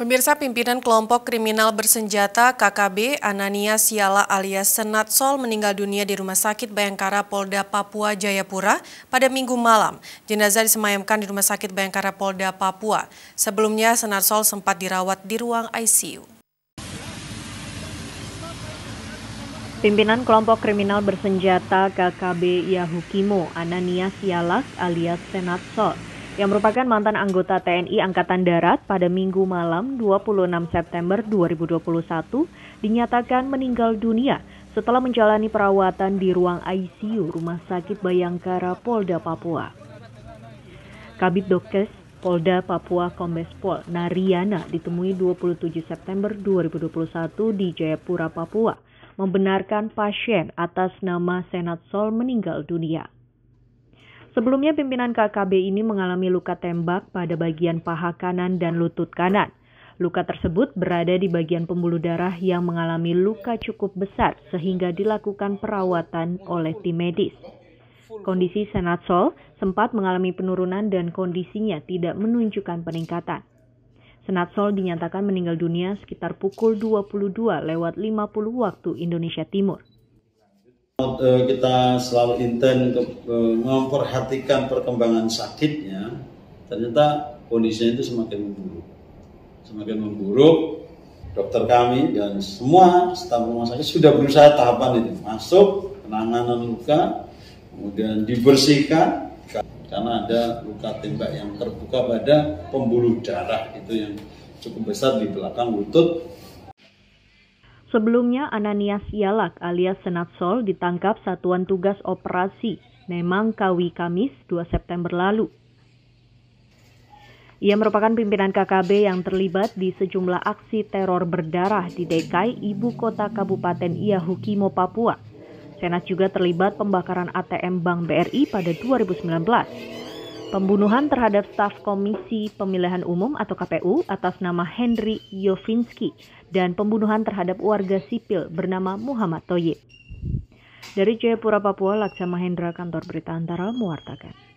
Pemirsa, pimpinan kelompok kriminal bersenjata KKB Anania Siala alias Senat Sol meninggal dunia di Rumah Sakit Bayangkara Polda Papua Jayapura pada Minggu malam. Jenazah disemayamkan di Rumah Sakit Bayangkara Polda Papua. Sebelumnya Senat Sol sempat dirawat di ruang ICU. Pimpinan kelompok kriminal bersenjata KKB Yahukimo Anania Siala alias Senat Sol yang merupakan mantan anggota TNI Angkatan Darat pada Minggu malam 26 September 2021 dinyatakan meninggal dunia setelah menjalani perawatan di ruang ICU Rumah Sakit Bayangkara Polda Papua. Kabid Dokes Polda Papua Kombes Pol Nariyana ditemui 27 September 2021 di Jayapura, Papua, membenarkan pasien atas nama Senat Sol meninggal dunia. Sebelumnya pimpinan KKB ini mengalami luka tembak pada bagian paha kanan dan lutut kanan. Luka tersebut berada di bagian pembuluh darah yang mengalami luka cukup besar sehingga dilakukan perawatan oleh tim medis. Kondisi Senat Sol sempat mengalami penurunan dan kondisinya tidak menunjukkan peningkatan. Senat Sol dinyatakan meninggal dunia sekitar pukul 22:50 waktu Indonesia Timur. Kita selalu intens untuk memperhatikan perkembangan sakitnya. Ternyata kondisinya itu semakin memburuk. Dokter kami dan semua staf rumah sakit sudah berusaha tahapan itu, masuk penanganan luka, kemudian dibersihkan karena ada luka tembak yang terbuka pada pembuluh darah itu yang cukup besar di belakang lutut. Sebelumnya, Anania Siala alias Senat Sol ditangkap Satuan Tugas Operasi Nemangkawi Kamis 2 September lalu. Ia merupakan pimpinan KKB yang terlibat di sejumlah aksi teror berdarah di DKI, ibu kota Kabupaten Yahukimo, Papua. Senat juga terlibat pembakaran ATM Bank BRI pada 2019. Pembunuhan terhadap staf Komisi Pemilihan Umum atau KPU atas nama Henry Yovinski dan pembunuhan terhadap warga sipil bernama Muhammad Thoyib. Dari Jayapura, Papua, Laksa Mahendra, Kantor Berita Antara mewartakan.